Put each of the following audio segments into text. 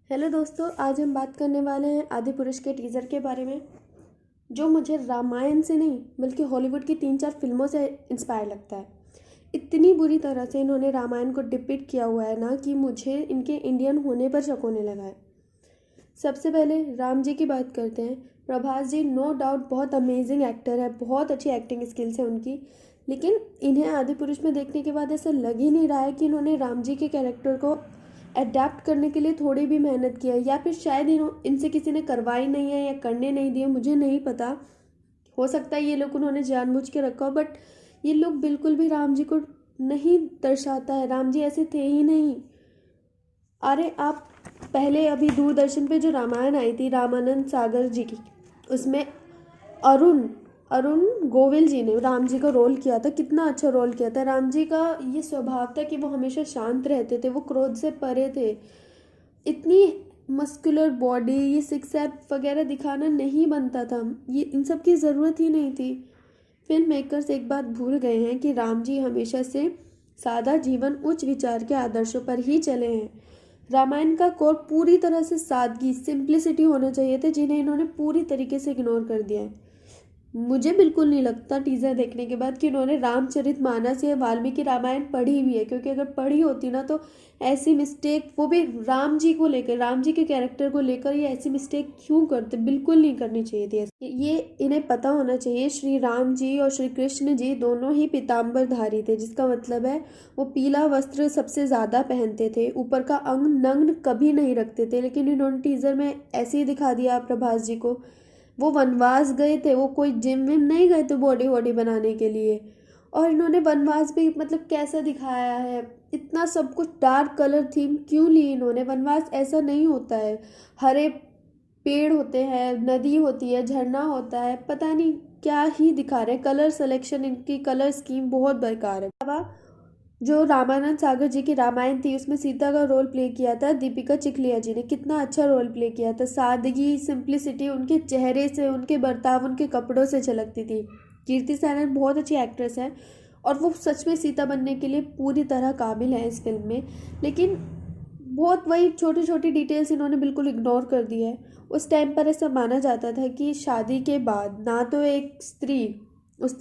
Hello दोस्तों, आज हम बात करने वाले हैं आदि पुरुष के टीज़र के बारे में, जो मुझे रामायण से नहीं बल्कि हॉलीवुड की 3-4 फिल्मों से इंस्पायर लगता है। इतनी बुरी तरह से इन्होंने रामायण को डिपिक्ट किया हुआ है ना कि मुझे इनके इंडियन होने पर शक होने लगा है। सबसे पहले राम जी की बात करते हैं। प्रभास जी नो डाउट बहुत अमेजिंग एक्टर है, बहुत अच्छी एक्टिंग स्किल्स है उनकी, लेकिन इन्हें आदि पुरुष में देखने के बाद ऐसा लग ही नहीं रहा है कि इन्होंने राम जी के कैरेक्टर को अडेप्ट करने के लिए थोड़ी भी मेहनत की है, या फिर शायद इनसे किसी ने करवाई नहीं है या करने नहीं दिए, मुझे नहीं पता। हो सकता है ये लोग उन्होंने जानबूझ के रखा हो, बट ये लोग बिल्कुल भी राम जी को नहीं दर्शाता है। राम जी ऐसे थे ही नहीं। अरे आप पहले अभी दूरदर्शन पे जो रामायण आई थी रामानंद सागर जी की, उसमें अरुण अरुण गोविल जी ने राम जी का रोल किया था। कितना अच्छा रोल किया था। राम जी का ये स्वभाव था कि वो हमेशा शांत रहते थे, वो क्रोध से परे थे। इतनी मस्कुलर बॉडी, ये सिक्स एप वगैरह दिखाना नहीं बनता था, ये इन सब की ज़रूरत ही नहीं थी। फिल्म मेकर्स एक बात भूल गए हैं कि राम जी हमेशा से सादा जीवन उच्च विचार के आदर्शों पर ही चले हैं। रामायण का कोर पूरी तरह से सादगी, सिंप्लिसिटी होना चाहिए थे, जिन्हें इन्होंने पूरी तरीके से इग्नोर कर दिया है। मुझे बिल्कुल नहीं लगता टीज़र देखने के बाद कि उन्होंने रामचरितमानस या वाल्मीकि रामायण पढ़ी भी है, क्योंकि अगर पढ़ी होती ना तो ऐसी मिस्टेक, वो भी राम जी को लेकर, राम जी के कैरेक्टर को लेकर, ये ऐसी मिस्टेक क्यों करते। बिल्कुल नहीं करनी चाहिए थी। ये इन्हें पता होना चाहिए श्री राम जी और श्री कृष्ण जी दोनों ही पीताम्बरधारी थे, जिसका मतलब है वो पीला वस्त्र सबसे ज़्यादा पहनते थे, ऊपर का अंग नग्न कभी नहीं रखते थे। लेकिन इन्होंने टीज़र में ऐसे ही दिखा दिया प्रभास जी को। वो वनवास गए थे, वो कोई जिम विम नहीं गए थे बॉडी वॉडी बनाने के लिए। और इन्होंने वनवास भी मतलब कैसा दिखाया है, इतना सब कुछ डार्क कलर थीम क्यों ली इन्होंने। वनवास ऐसा नहीं होता है, हरे पेड़ होते हैं, नदी होती है, झरना होता है, पता नहीं क्या ही दिखा रहे हैं। कलर सिलेक्शन, इनकी कलर स्कीम बहुत बेकार है। जो रामानंद सागर जी की रामायण थी, उसमें सीता का रोल प्ले किया था दीपिका चिखलिया जी ने। कितना अच्छा रोल प्ले किया था। सादगी, सिंप्लिसिटी उनके चेहरे से, उनके बर्ताव, उनके कपड़ों से झलकती थी। कीर्ति सैनन बहुत अच्छी एक्ट्रेस है और वो सच में सीता बनने के लिए पूरी तरह काबिल है इस फिल्म में। लेकिन बहुत वही छोटी छोटी डिटेल्स इन्होंने बिल्कुल इग्नोर कर दी है। उस टाइम पर ऐसा माना जाता था कि शादी के बाद ना तो एक स्त्री, उस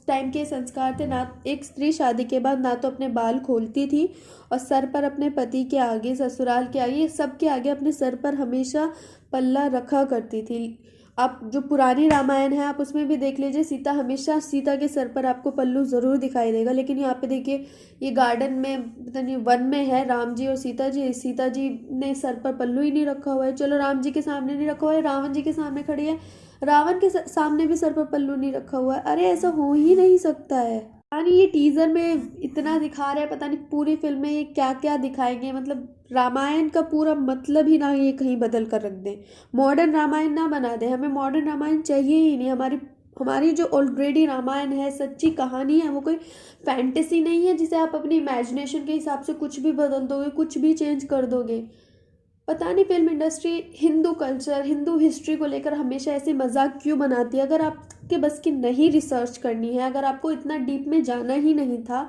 टाइम के संस्कार थे ना, एक स्त्री शादी के बाद ना तो अपने बाल खोलती थी और सर पर अपने पति के आगे, ससुराल के आगे, सब के आगे अपने सर पर हमेशा पल्ला रखा करती थी। आप जो पुरानी रामायण है आप उसमें भी देख लीजिए, सीता हमेशा, सीता के सर पर आपको पल्लू ज़रूर दिखाई देगा। लेकिन यहाँ पे देखिए, ये गार्डन में पता नहीं वन में है राम जी और सीता जी ने सर पर पल्लू ही नहीं रखा हुआ है। चलो राम जी के सामने नहीं रखा हुआ है, रावण जी के सामने खड़ी है, रावण के सामने भी सर पर पल्लू नहीं रखा हुआ है। अरे ऐसा हो ही नहीं सकता है। पता नहीं ये टीजर में इतना दिखा रहे हैं, पता नहीं पूरी फिल्म में ये क्या क्या दिखाएंगे। मतलब रामायण का पूरा मतलब ही ना ये कहीं बदल कर रख दें, मॉडर्न रामायण ना बना दें। हमें मॉडर्न रामायण चाहिए ही नहीं। हमारी हमारी जो ऑलरेडी रामायण है, सच्ची कहानी है, वो कोई फैंटेसी नहीं है जिसे आप अपनी इमेजिनेशन के हिसाब से कुछ भी बदल दोगे, कुछ भी चेंज कर दोगे। पता नहीं film industry Hindu culture, Hindu history को लेकर हमेशा ऐसे मजाक क्यों बनाती है। अगर आपके बस की नहीं रिसर्च करनी है, अगर आपको इतना डीप में जाना ही नहीं था,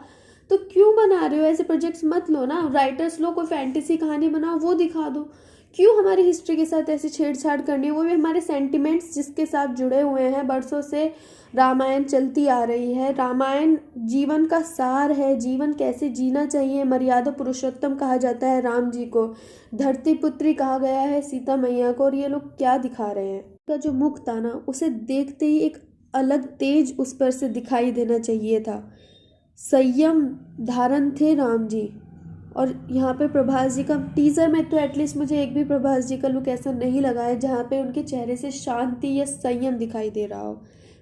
तो क्यों बना रहे हो ऐसे प्रोजेक्ट्स। मत लो ना, राइटर्स लो, कोई फैंटेसी कहानी बनाओ, वो दिखा दो। क्यों हमारी हिस्ट्री के साथ ऐसी छेड़छाड़ करनी है, वो भी हमारे सेंटिमेंट्स जिसके साथ जुड़े हुए हैं। बरसों से रामायण चलती आ रही है, रामायण जीवन का सार है, जीवन कैसे जीना चाहिए। मर्यादा पुरुषोत्तम कहा जाता है राम जी को, धरती पुत्री कहा गया है सीता मैया को, और ये लोग क्या दिखा रहे हैं। का जो मुख था ना, उसे देखते ही एक अलग तेज उस पर से दिखाई देना चाहिए था। संयम धारण थे राम जी। और यहाँ पे प्रभास जी का टीज़र में तो एटलीस्ट मुझे एक भी प्रभास जी का लुक ऐसा नहीं लगा है जहाँ पे उनके चेहरे से शांति या संयम दिखाई दे रहा हो।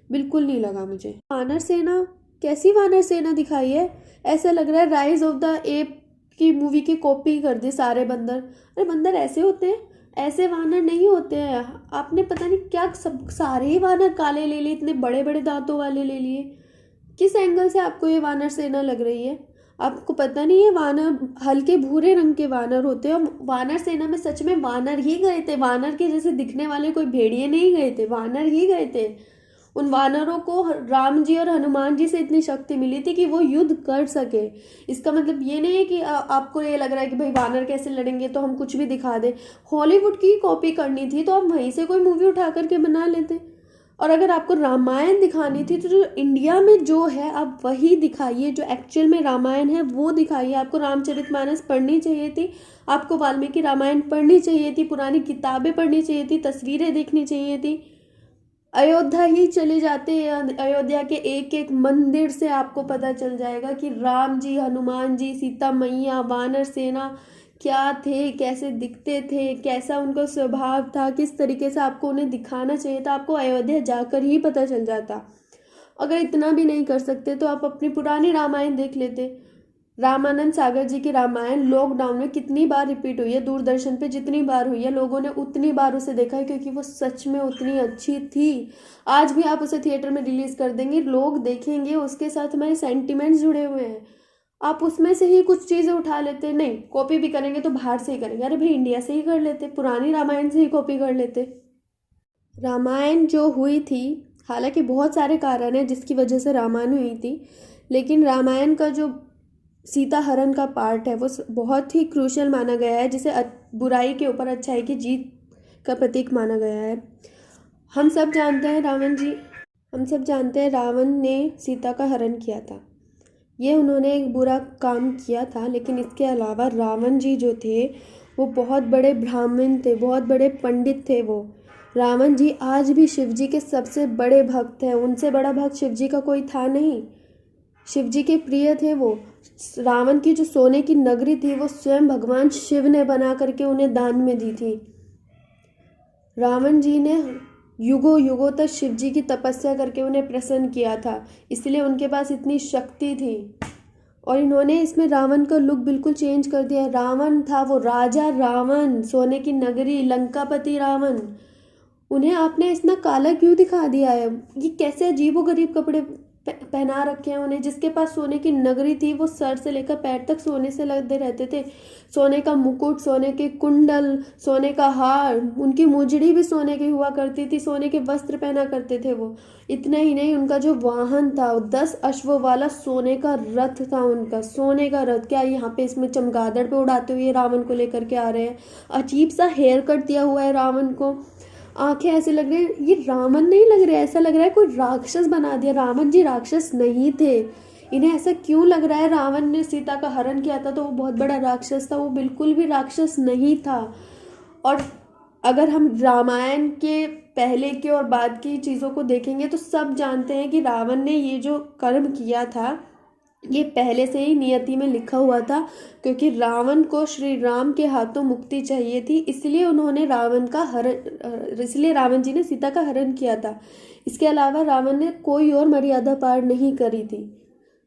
बिल्कुल नहीं लगा मुझे। वानर सेना, कैसी वानर सेना दिखाई है। ऐसा लग रहा है राइज ऑफ द एप की मूवी की कॉपी कर दी सारे बंदर। अरे बंदर ऐसे होते हैं, ऐसे वानर नहीं होते हैं। आपने पता नहीं क्या सब सारे ही वानर काले ले लिए, इतने बड़े बड़े दांतों वाले ले लिए। किस एंगल से आपको ये वानर सेना लग रही है। आपको पता नहीं है वानर हल्के भूरे रंग के वानर होते हैं, और वानर सेना में सच में वानर ही गए थे। वानर के जैसे दिखने वाले कोई भेड़िए नहीं गए थे, वानर ही गए थे। उन वानरों को राम जी और हनुमान जी से इतनी शक्ति मिली थी कि वो युद्ध कर सके। इसका मतलब ये नहीं है कि आपको ये लग रहा है कि भाई वानर कैसे लड़ेंगे तो हम कुछ भी दिखा दें। हॉलीवुड की कॉपी करनी थी तो आप वहीं से कोई मूवी उठा करके बना लेते। और अगर आपको रामायण दिखानी थी तो जो इंडिया में जो है आप वही दिखाइए, जो एक्चुअल में रामायण है वो दिखाइए। आपको रामचरितमानस पढ़नी चाहिए थी, आपको वाल्मीकि रामायण पढ़नी चाहिए थी, पुरानी किताबें पढ़नी चाहिए थी, तस्वीरें देखनी चाहिए थी। अयोध्या ही चले जाते हैं, अयोध्या के एक एक मंदिर से आपको पता चल जाएगा कि राम जी, हनुमान जी, सीता मैया, वानर सेना क्या थे, कैसे दिखते थे, कैसा उनका स्वभाव था, किस तरीके से आपको उन्हें दिखाना चाहिए था, आपको अयोध्या जाकर ही पता चल जाता। अगर इतना भी नहीं कर सकते तो आप अपनी पुरानी रामायण देख लेते। रामानंद सागर जी की रामायण लॉकडाउन में कितनी बार रिपीट हुई है, दूरदर्शन पे जितनी बार हुई है लोगों ने उतनी बार उसे देखा है, क्योंकि वो सच में उतनी अच्छी थी। आज भी आप उसे थिएटर में रिलीज कर देंगे, लोग देखेंगे, उसके साथ हमारे सेंटिमेंट्स जुड़े हुए हैं। आप उसमें से ही कुछ चीज़ें उठा लेते, नहीं कॉपी भी करेंगे तो बाहर से ही करेंगे, अरे भाई इंडिया से ही कर लेते, पुरानी रामायण से ही कॉपी कर लेते। रामायण जो हुई थी, हालांकि बहुत सारे कारण हैं जिसकी वजह से रामायण हुई थी, लेकिन रामायण का जो सीता हरण का पार्ट है वो बहुत ही क्रूशियल माना गया है, जिसे बुराई के ऊपर अच्छाई की जीत का प्रतीक माना गया है। हम सब जानते हैं रावण ने सीता का हरण किया था, ये उन्होंने एक बुरा काम किया था। लेकिन इसके अलावा रावण जी जो थे वो बहुत बड़े ब्राह्मण थे, बहुत बड़े पंडित थे। वो रावण जी आज भी शिव जी के सबसे बड़े भक्त हैं, उनसे बड़ा भक्त शिव जी का कोई था नहीं। शिव जी के प्रिय थे वो। रावण की जो सोने की नगरी थी वो स्वयं भगवान शिव ने बना करके उन्हें दान में दी थी। रावण जी ने युगों युगों तक शिव जी की तपस्या करके उन्हें प्रसन्न किया था, इसलिए उनके पास इतनी शक्ति थी। और इन्होंने इसमें रावण का लुक बिल्कुल चेंज कर दिया। रावण था वो राजा रावण, सोने की नगरी, लंकापति रावण। उन्हें आपने इतना काला क्यों दिखा दिया है? ये कैसे अजीबोगरीब कपड़े पहना रखे हैं उन्हें। जिसके पास सोने की नगरी थी वो सर से लेकर पैर तक सोने से लदे रहते थे। सोने का मुकुट, सोने के कुंडल, सोने का हार, उनकी मुजड़ी भी सोने की हुआ करती थी, सोने के वस्त्र पहना करते थे वो। इतना ही नहीं, उनका जो वाहन था 10 अश्वों वाला सोने का रथ था उनका, सोने का रथ। क्या यहाँ पे इसमें चमगादड़ पे उड़ाते हुए रावण को लेकर के आ रहे हैं। अजीब सा हेयर कट दिया हुआ है रावण को, आंखें ऐसे लग रही है ये रावण नहीं लग रहा है, ऐसा लग रहा है कोई राक्षस बना दिया। रावण जी राक्षस नहीं थे। इन्हें ऐसा क्यों लग रहा है रावण ने सीता का हरण किया था तो वो बहुत बड़ा राक्षस था? वो बिल्कुल भी राक्षस नहीं था। और अगर हम रामायण के पहले के और बाद की चीज़ों को देखेंगे तो सब जानते हैं कि रावण ने ये जो कर्म किया था ये पहले से ही नियति में लिखा हुआ था, क्योंकि रावण को श्री राम के हाथों मुक्ति चाहिए थी, इसलिए रावण जी ने सीता का हरण किया था। इसके अलावा रावण ने कोई और मर्यादा पार नहीं करी थी।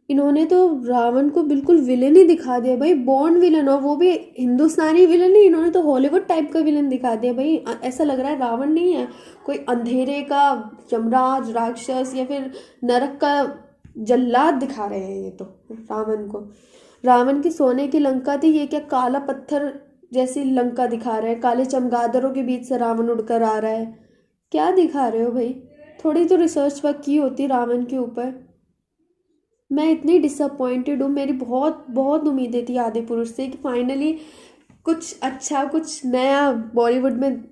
इन्होंने तो रावण को बिल्कुल विलेन ही दिखा दिया भाई, बॉर्न विलन, और वो भी हिंदुस्तानी विलन नहीं, इन्होंने तो हॉलीवुड टाइप का विलन दिखा दिया भाई। ऐसा लग रहा है रावण नहीं है, कोई अंधेरे का यमराज राक्षस या फिर नरक का जल्लाद दिखा रहे हैं ये तो रावण को। रावण की सोने की लंका थी, ये क्या काला पत्थर जैसी लंका दिखा रहे हैं, काले चमगादड़ों के बीच से रावण उड़कर आ रहा है। क्या दिखा रहे हो भाई? थोड़ी तो रिसर्च वर्क की होती रावण के ऊपर। मैं इतनी डिसअपॉइंटेड हूँ, मेरी बहुत बहुत उम्मीदें थी आदिपुरुष से कि फाइनली कुछ अच्छा, कुछ नया बॉलीवुड में,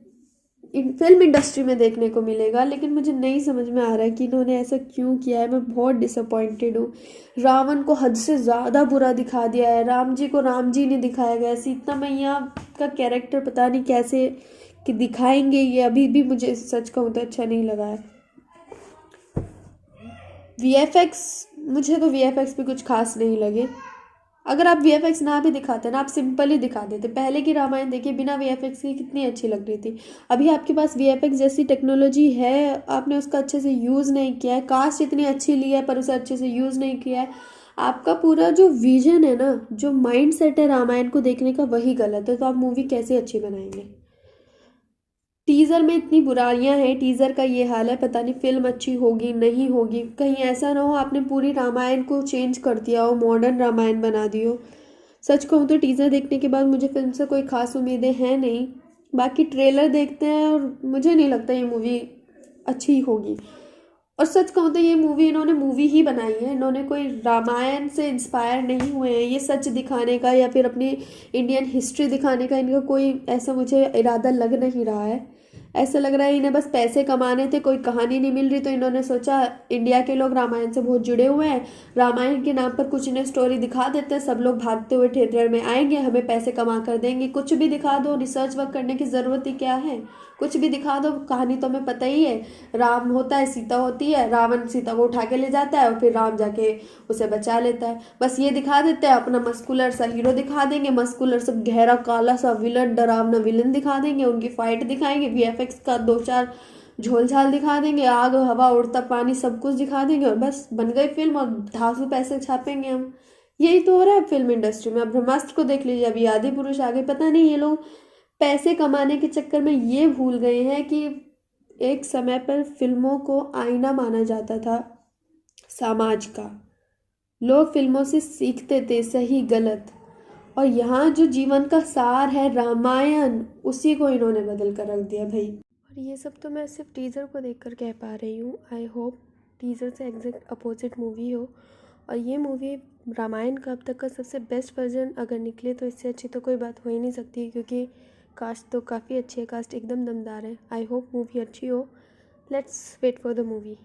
फिल्म इंडस्ट्री में देखने को मिलेगा, लेकिन मुझे नहीं समझ में आ रहा है कि इन्होंने ऐसा क्यों किया है। मैं बहुत डिसअपॉइंटेड हूँ। रावण को हद से ज़्यादा बुरा दिखा दिया है, राम जी को राम जी नहीं दिखाया गया। सीता मैया का कैरेक्टर पता नहीं कैसे कि दिखाएंगे, ये अभी भी मुझे सच कहूँ तो अच्छा नहीं लगा है। VFX, मुझे तो VFX भी कुछ खास नहीं लगे। अगर आप VFX ना भी दिखाते ना, आप सिंपल ही दिखा देते। पहले की रामायण देखिए बिना VFX की कितनी अच्छी लग रही थी। अभी आपके पास VFX जैसी टेक्नोलॉजी है, आपने उसका अच्छे से यूज़ नहीं किया है। कास्ट इतनी अच्छी ली है पर उसे अच्छे से यूज़ नहीं किया है। आपका पूरा जो विजन है ना, जो माइंड सेट है रामायण को देखने का, वही गलत है। तो आप मूवी कैसे अच्छी बनाएंगे? टीज़र में इतनी बुराइयां हैं, टीज़र का ये हाल है, पता नहीं फिल्म अच्छी होगी नहीं होगी। कहीं ऐसा ना हो आपने पूरी रामायण को चेंज कर दिया हो, मॉडर्न रामायण बना दी हो। सच कहूँ तो टीज़र देखने के बाद मुझे फिल्म से कोई खास उम्मीदें हैं नहीं। बाकी ट्रेलर देखते हैं और मुझे नहीं लगता ये मूवी अच्छी होगी। और सच कहूँ तो ये मूवी इन्होंने मूवी ही बनाई है, इन्होंने कोई रामायण से इंस्पायर नहीं हुए हैं। ये सच दिखाने का या फिर अपनी इंडियन हिस्ट्री दिखाने का इनका कोई ऐसा मुझे इरादा लग नहीं रहा है। ऐसा लग रहा है इन्हें बस पैसे कमाने थे, कोई कहानी नहीं मिल रही तो इन्होंने सोचा इंडिया के लोग रामायण से बहुत जुड़े हुए हैं, रामायण के नाम पर कुछ इन्हें स्टोरी दिखा देते हैं, सब लोग भागते हुए थिएटर में आएंगे, हमें पैसे कमा कर देंगे। कुछ भी दिखा दो, रिसर्च वर्क करने की ज़रूरत ही क्या है, कुछ भी दिखा दो, कहानी तो हमें पता ही है। राम होता है, सीता होती है, रावण सीता को उठा के ले जाता है और फिर राम जाके उसे बचा लेता है। बस ये दिखा देते हैं, अपना मस्कुलर सा हीरो दिखा देंगे, मस्कुलर सा गहरा काला सा विलन, डरावना विलन दिखा देंगे, उनकी फाइट दिखाएंगे, वीएफएक्स का दो चार झोल झाल दिखा देंगे, आग हवा उड़ता पानी सब कुछ दिखा देंगे और बस बन गई फिल्म और धांसू पैसे छापेंगे हम। यही तो हो रहा है फिल्म इंडस्ट्री में। अब ब्रह्मास्त्र को देख लीजिए, अभी आदि पुरुष आ गए। पता नहीं ये लोग पैसे कमाने के चक्कर में ये भूल गए हैं कि एक समय पर फिल्मों को आईना माना जाता था समाज का। लोग फिल्मों से सीखते थे सही गलत, और यहाँ जो जीवन का सार है रामायण, उसी को इन्होंने बदल कर रख दिया भाई। और ये सब तो मैं सिर्फ टीज़र को देखकर कह पा रही हूँ। आई होप टीज़र से एग्जैक्ट अपोजिट मूवी हो, और ये मूवी रामायण का अब तक का सबसे बेस्ट वर्जन अगर निकले तो इससे अच्छी तो कोई बात हो ही नहीं सकती, क्योंकि कास्ट तो काफ़ी अच्छी है, कास्ट एकदम दमदार है। आई होप मूवी अच्छी हो। Let's wait for the movie.